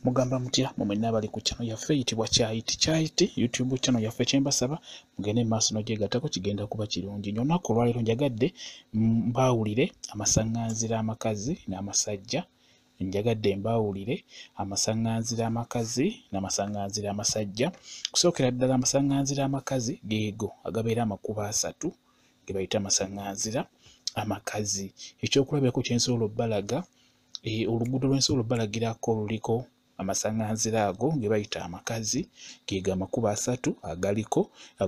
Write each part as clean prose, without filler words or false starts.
Mugamba mutya mumwenna abali ku channel yaffe eyitibwa Kyayiti YouTube channel yaffe kyembasaba mugende maaso n'ogyegattako kigenda kuba kirungi nnyo. Olunaku olwaleero njagadde mbaawulire amasaŋŋanzira amakazi n'amasajja. Njagadde mbaawulire amasaŋŋanzira amakazi n'amasaŋŋanzira amasajja. Kusookera ddala amasaŋŋanzira amakazi geego agabeera amakubo 3 ge bayita amasaŋŋanzira amakazi. Ekyokulabirako kye nsobola obbalaga oluguudo lwe nsobola obbalagirako luliko amasaŋŋanzira ago ge bayita amakazi geego amakubo 3 agaliko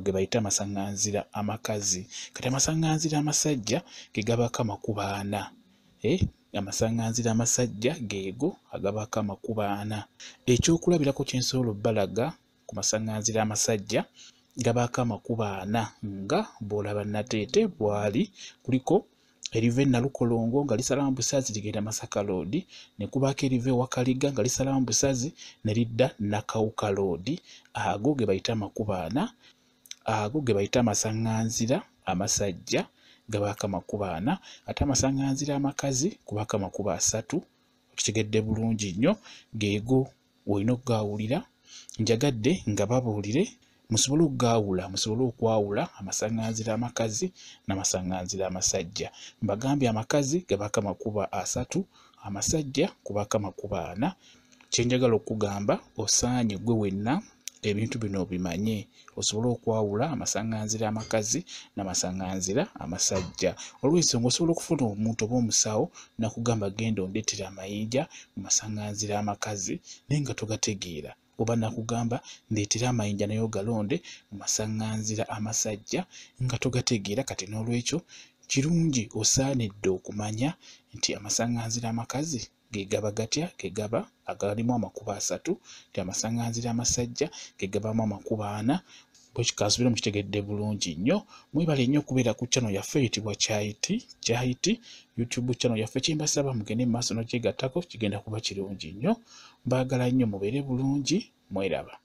ge bayita amasaŋŋanzira amakazi. Kati amasaŋŋanzira amasajja ge gabaako amakubo 4. Amasaŋŋanzira amasajja geego agabaako amakubo 4. Ekyokulabirako kye nsobola obbalaga ku masaŋŋanzira amasajja gabaako amakubo 4 nga bw'olaba Nateete bw'ali kuliko eriva e Nalukolongo nga lisala mu Busazi ligenda Masaka Road, ne kubaako eriva e Wakaliga nga lisala mu Busazi ne lidda Nakawuka Road. Ago ge bayita amakubo 4, ago ge bayita amasaŋŋanzira amasajja gabaako amakubo 4, ate amasaŋŋanzira amakazi kubaako amakubo 3. Okitegedde bulungi nnyo, geego olina okugaawulira. Njagadde nga babuulire musobole okugaawula, musobole okwawula amasaŋŋanzira amakazi n'amasaŋŋanzira amasajja. Mbagambye amakazi gabaako amakubo 3, amasajja kubaako amakubo 4. Kye njagala okugamba osaanye gwe wenna ebintu bino obimanye osobole okwawula amasaŋŋanzira amakazi n'amasaŋŋanzira amasajja. Olw'ensonga osobola okufuna omuntu oba omusawo nakugamba genda ondeetera amayinja mu masaŋŋanzira amakazi naye nga togategeera, oba nakugamba ndeetera amayinja naye ogalonde mu masaŋŋanzira amasajja nga togategeera. Kati n'olwekyo kirungi osaanidde okumanya nti amasaŋŋanzira amakazi ge gaba gatya, ge gaba agalimu amakubo 3, nti amasaŋŋanzira amasajja ge gabamu amakubo 4. Bwekikaasubire mukitegedde bulungi nnyo. Mwebale nnyo okubeera ku channel yaffe eyitibwa Kyayiti YouTube channel yaffe kyembasaba mugende mu maaso n'ogyegattako kigenda kuba kirungi nnyo. Mbaagala nnyo mubeere bulungi, mweraba.